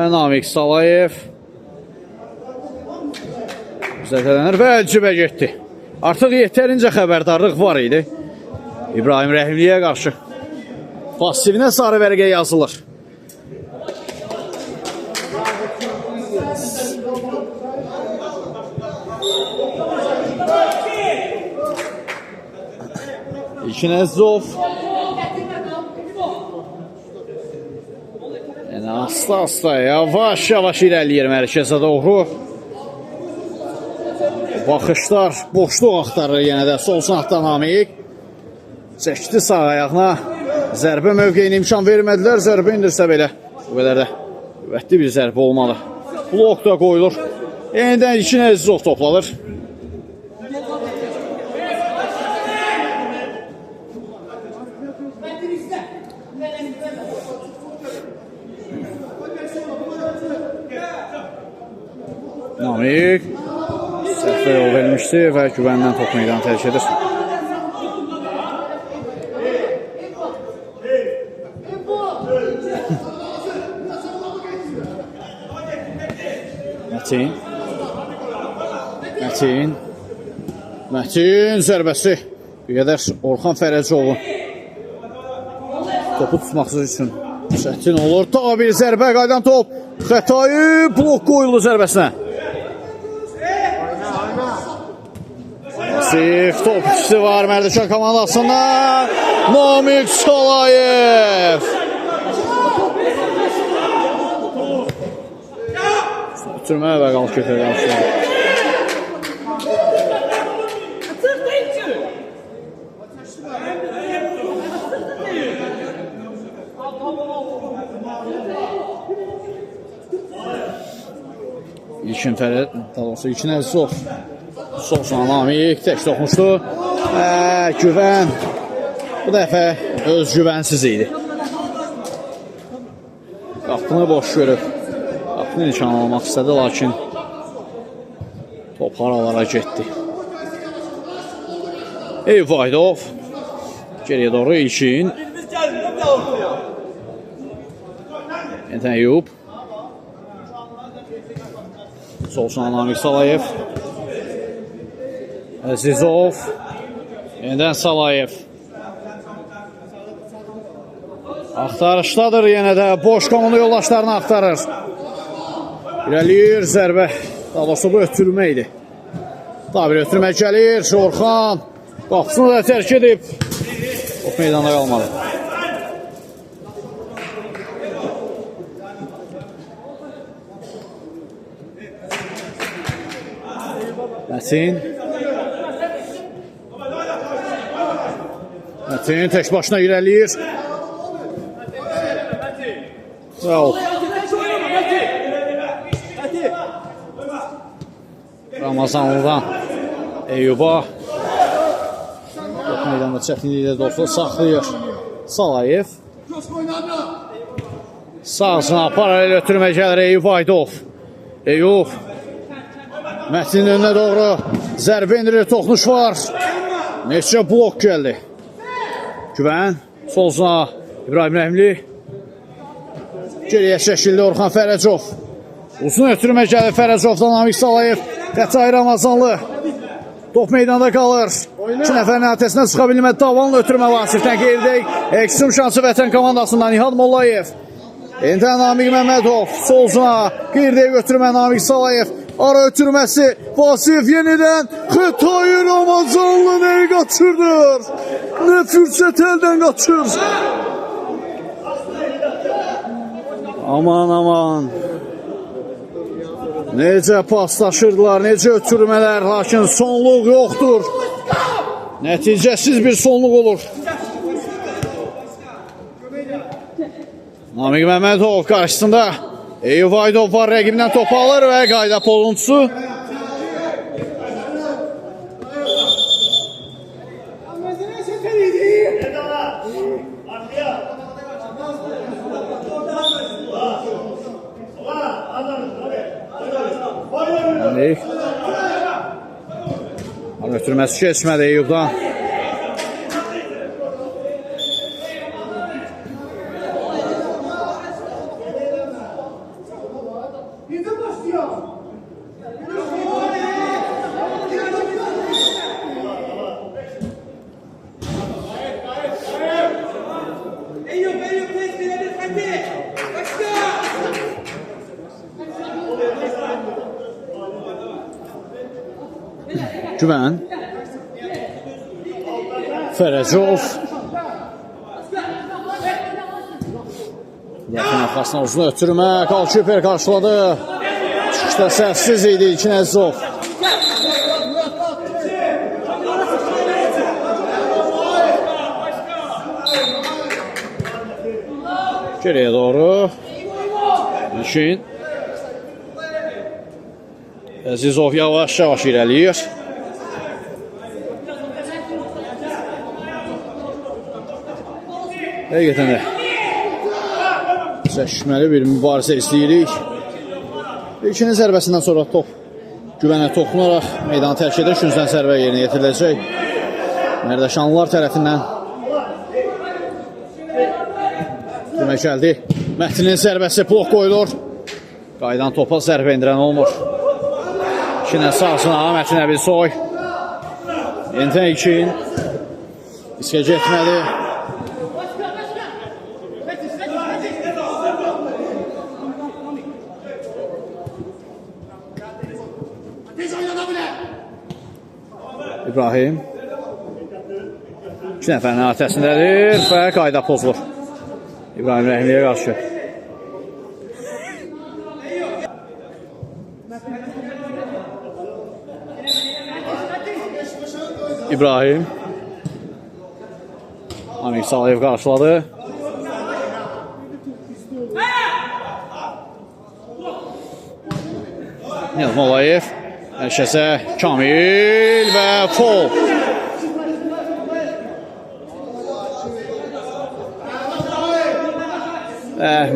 Namiq Salayev zədələnir və əlcibə getdi. Artıq yetərincə xəbərdarlıq var idi. İbrahim Rəhimliyə qarşı pasivinə sarı vərqə yazılır. İlkin Əzzov. Yəni, asta-asta, yavaş-yavaş irəliyir mərkəzə doğru. Baxışlar, boşluq axtarır yenə də sol sınaqda Namiq. Çəkdi sağ ayağına. Zərbə mövqeyinə imkan vermədilər. Zərbə indirsə belə. Bu qədər də qüvvətli bir zərbə olmalı. Blok da qoyulur. Yenidən İlkin Əzzov toplanır. Namiq səhvə yol verilmişdi və güvəndən top meydanı tərk edir. Mətin zərbəsi. Bir qədər Orxan Fərəcovun topu tutmaqsız üçün çətin olur. Daha bir zərbə, qaydan top. Xətayı blok qoyuldu zərbəsinə. Vasif top ikisi var Mərdəkan komandasında. Namiq Salayev. Ötürmə və qalq götürə qalmışlar. İlkin Fərət, daha doğrusu İlkin Əzzov. Solsan Namiq tək toxmuşdu. Güvən bu dəfə öz güvənsiz idi. Qapını boş görüb. Qapını nişan almaq istədi, lakin top haralara getdi. Eyüp Vaydov. Geriyə doğru İlkin. Yenidən Eyüp. Solsan Namiq Salayev. Əzizov. Yenidən Salayev. Axtarışdadır yenə də. Boş komunu yoldaşlarını axtarır. İrəliyir zərbə. Daha doğrusu bu ötürmə idi. Daha bir ötürmə gəlir. Orxan qapısını da tərk edib. Top meydanda qalmadı. Mətin tək başına irəliyir. Bravo. Ramazanlıdan Eyyuba. Top meydanda çətinliklə də olsa saxlayır. Salayev. Sağsına paralel ötürmə gəlir Eyyub Aydov. Eyyub. Mətinin önünə doğru zərbə indirir, toxunuş var. Neçə blok gəldi. Güvən, solsuna İbrahim Rəhimli. Geriyə çəkildi Orxan Fərəcov. Uzun ötürmə gəlir Fərəcovdan Namik Salayev. Qətay Ramazanlı. Top meydanda qalır. 2 nəfərin ətəsindən çıxa bilmədi. Davanlı ötürmə Vasifdən qeyirdək. Ekstrem şansı vətən komandasından Nihat Mollayev. Enidən Namik Məmmədov. Solsuna qeyirdək ötürmə Namik Salayev. Ara ötürməsi Vasif yenidən Qətay Ramazanlı nəyi qaçırdır? Nə fürsət əldən qaçır? Aman aman. Necə paslaşırdılar, necə ötürmələr, lakin sonluq yoxdur. Nəticəsiz bir sonluq olur. Namik Məmmədov qarşısında Eyyub Aydov var, rəqibindən topu alır və qayda pozuntusu. Ötürməsi keçmədi Eyyubdan. Güvən. Fərəcov. Yaxın arxasına uzun ötürmə. Qalkiper qarşıladı. Çıxışda səhvsiz idi İlkin Əzizov. Geriyə doğru. İlkin. Əzizov yavaş-yavaş irəliyir. Həqiqətən də çəkişməli bir mübarizə istəyirik. İlkinin zərbəsindən sonra top Güvənə toxunaraq meydanı tərk edir. 3-cüdən zərbə yerinə yetiriləcək. Mərdəşanlılar tərəfindən demək gəldi. Mətinin zərbəsi blok qoyulur. Qaydan topa zərbə indirən olmur. İkinə sağsına Mətin Əbilsoy. Yenidən İlkin. İskə getmədi. İbrahim. 2 nəfərin ətəsindədir və qayda pozulur. İbrahim Rəhimliyə qarşı. İbrahim. Namik Salayev qarşıladı. Nihat Mollayev. Əlşəsə Kamil və Fol.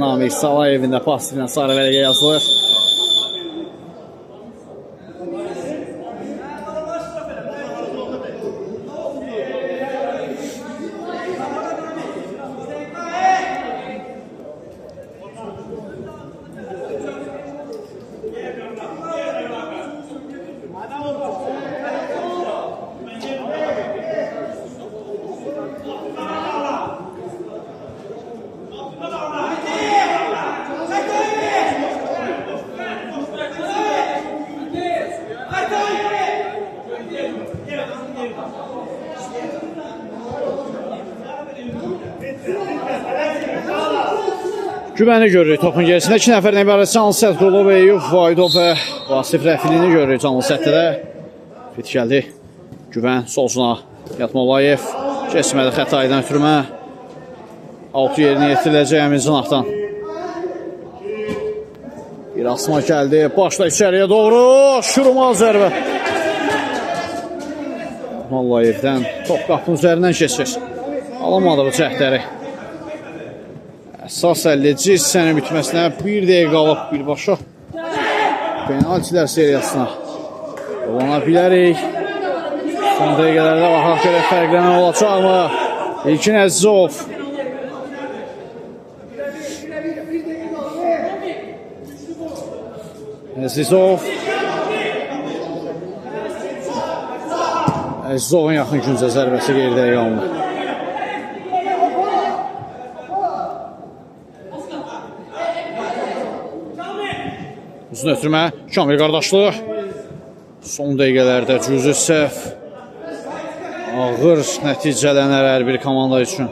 Namik Salayevin də pasiflə sarı vərəqə yazılır. Güvəni görürük topun gerisində. 2 nəfərdən ibarət canlı sətt Qulov, Eyüp, Vaydov və Vasif Rəfilini görürük canlı sətdə. Fit gəldi. Güvən solsuna. Yatmalayev keçmədi xətaydan ötürmə. 6 yerinə yetiriləcək Əmin Cınaqdan. Bir asma gəldi. Başla içəriyə doğru. Şurmal zərbə. Yatmalayevdən top qapının üzərindən keçir. Alamadı bu cəhdləri. Əsas 50-ci hissənin bitməsinə 1 dəqiqə qalıb birbaşa penaltilər seriyasına olana bilərik. Son dəqiqələrdə baxaq görə fərqlənən olacaqmı? İlkin Əzizov. Əzizovun yaxın güncə zərbəsi geridə qaldı. Uzun ötürmə, Kamil qardaşlıq. Son dəqiqələrdə cüzi səhv. Ağır nəticələnər hər bir komanda üçün.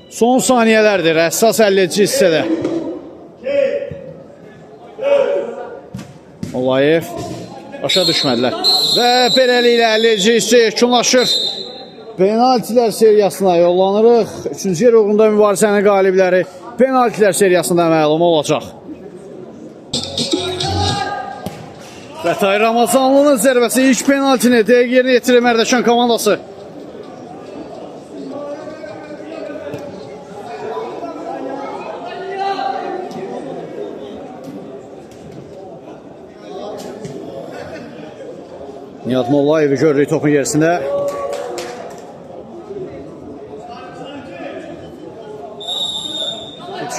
Son saniyələrdir, əsas 50-ci hissədə. Olayev başa düşmədilər. Və beləliklə 50-ci hissə yekunlaşır. Penaltilər seriyasına yollanırıq. 3-cü yer uğrunda mübarizənin qalibləri penaltilər seriyasında məlum olacaq. Vətay Ramazanlının zərbəsi ilk penaltini dəqiq yerinə yetirir Mərdəkan komandası. Nihat Mollayevi görürük topun gerisində.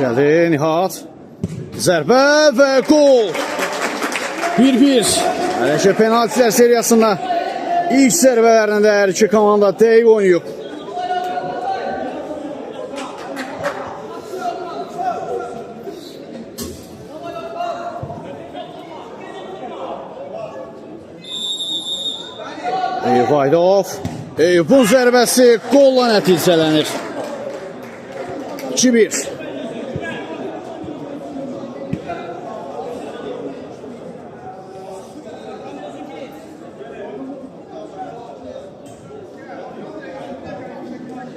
Gəldi Nihat. Zərbə və gol. 1-1. Ələkə penaltilər seriyasında ilk zərbələrində hər iki komanda dəqiq oynayıb. Eyüp Vaydov. Eyüp'ün zərbəsi qolla nəticələnir. 2-1.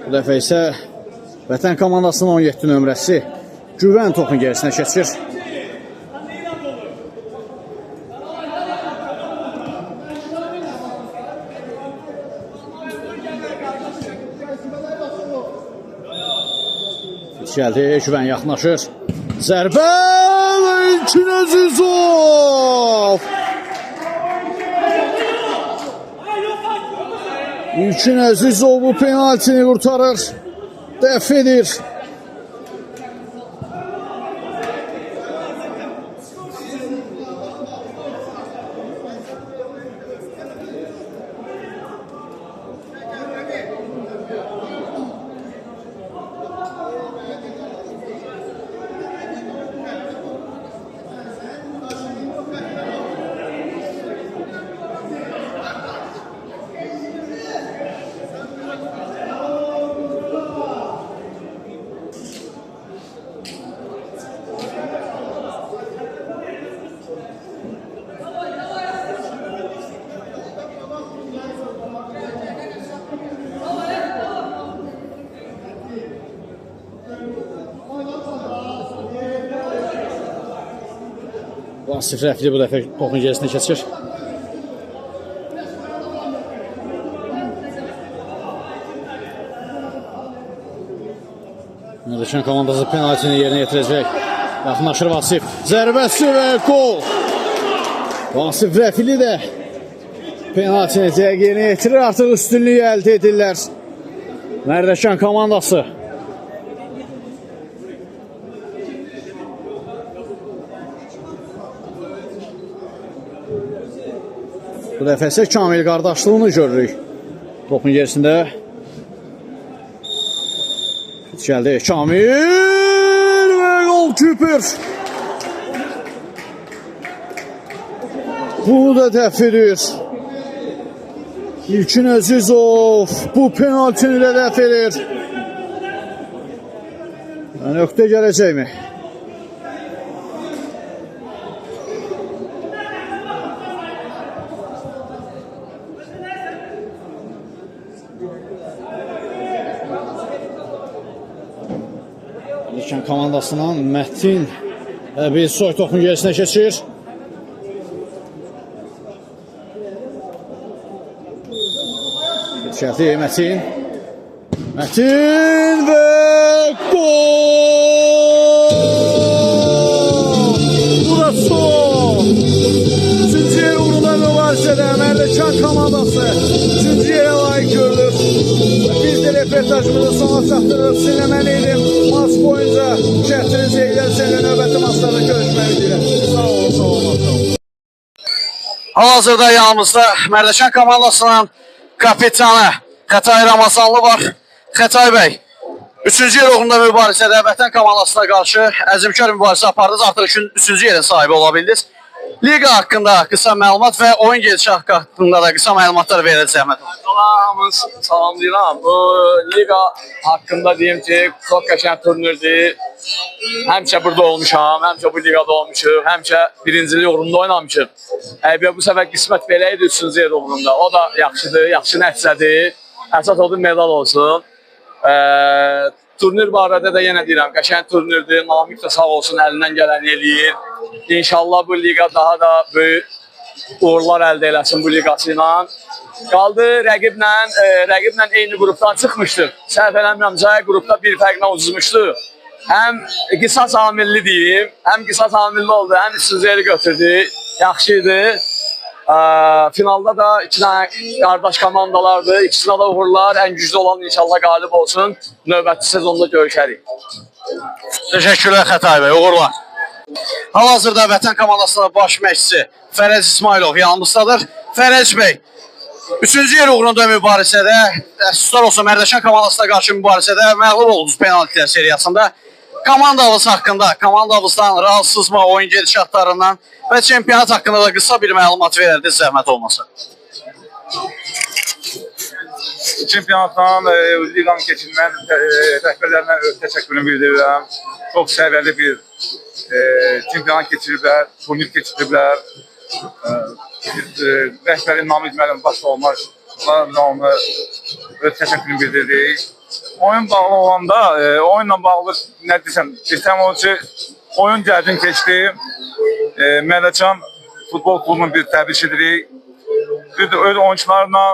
Bu dəfə isə Vətən komandasının 17 nömrəsi Güvən topun gerisinə keçir. Gəldi, Güvən yaxınlaşır. Zərbə və İlkin Əzizov. İlkin Əzizov bu penaltini qurtarır. Dəf edir. Vasif Rəfili bu dəfə topun gerisinə keçir. Mərdəkan komandası penaltini yerinə yetirəcək. Yaxınlaşır Vasif. Zərbəsi və gol. Vasif Rəfili də penaltini dəqiq yerinə yetirir. Artıq üstünlüyü əldə edirlər Mərdəkan komandası. Bu dəfə isə Kamil qardaşlığını görürük. Topun gerisində. Gəldi Kamil və gol Küpür. Bunu da dəf edir. İlkin Əzizov bu penaltini də dəf edir. Nöqtə gələcəkmi? Erkən komandasından Mətin bir soy topun gerisinə keçir. Şərti Mətin. Mətin və gol! Bu da son! Üçüncü yer uğrunda mübarizədə Mərdəkan komandası üçüncü yerə layiq görülür. Biz de reportajımızı sona çatdırırıq. Sizinlə mən idim. Maç boyunca şərtiniz eylər. Seninlə növbəti maçlarda görüşmək üzrə. Sağ olun, sağ olun. Hal-hazırda yanımızda Mərdəkan komandasının kapitanı Xətay Ramazanlı var. Xətay bəy, üçüncü yer uğrunda mübarizədə Vətən komandasına qarşı əzmkar mübarizə apardınız. Artıq üçüncü yerin sahibi ola bildiniz. Liga haqqında qısa məlumat və oyun gedişi haqqında da qısa məlumatlar verəcəm. Hamınız salamlayıram. Bu liga haqqında deyim ki, çox qəşəng turnirdir. Həmişə burada olmuşam, həmişə bu ligada olmuşuq, həmişə birincilik uğrunda oynamışıq. Bu səfər qismət belə idi üçüncü yer uğrunda. O da yaxşıdır, yaxşı nəticədir. Əsas odur medal olsun. Turnir barədə də yenə deyirəm, qəşəng turnirdir. Namik də sağ olsun, əlindən gələni eləyir. İnşallah bu liga daha da böyük uğurlar əldə eləsin bu liqası ilə. Qaldı rəqiblə eyni qrupdan çıxmışdıq. Səhv eləmirəmcə qrupda bir fərqlə uzmuşdu. Həm qisas amilli deyim, həm qisas amilli oldu, həm üçüncü yeri götürdü. Yaxşıydı. Finalda da iki tane qardaş komandalardı. İkisinə də uğurlar. Ən güclü olan inşallah qalib olsun. Növbəti sezonda görüşərik. Təşəkkürlər Xətay bəy, uğurlar. Hal-hazırda Vətən komandasının baş məşqçisi Fərəz İsmailov yanımızdadır. Fərəz bəy, üçüncü yer uğrunda mübarizədə, əfsuslar olsun Mərdəkan komandasına qarşı mübarizədə məğlub oldunuz penaltilər seriyasında. Komandamız haqqında, komandamızdan razısızmı oyun gedişatlarından və çempionat haqqında da qısa bir məlumat verərdiniz, zəhmət olmasa. Çempionatdan, liqanın keçirilmən rəhbərlərinə təşəkkürümü bildirirəm. Çox səviyyəli bir çempionat keçiriblər, turnir keçiriblər. Rəhbərin Namik müəllim başda olmaq, ona təşəkkürümü bildirdik. Oyun bağlı olanda, oyunla bağlı nə desəm, istəyəm o ki, oyun gərgin keçdi. Mərdəkan futbol klubunun bir təbrik edirik. Öz oyuncularına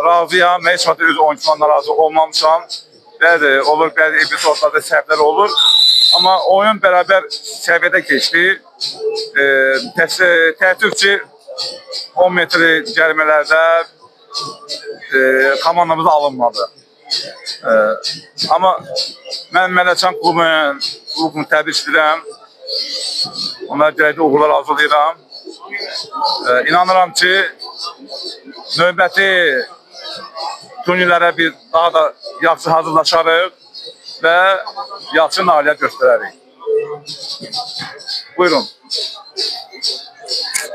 razıyam, mən heç vaxt öz oyuncularına razı olmamışam. Bəzi olur, bəzi epizodlarda səhvlər olur. Amma oyun bərabər səviyyədə keçdi. Təəssüf ki, 10 metri gəlmələrdə komandamız alınmadı. Amma mən Mərdəkan klubunu təbrik edirəm. Onlara gələkdə uğurlar arzulayıram. İnanıram ki, növbəti turnirlərə bir daha da yaxşı hazırlaşarıq və yaxşı nailiyyət göstərərik. Buyurun.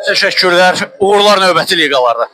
Təşəkkürlər, uğurlar növbəti liqalarda.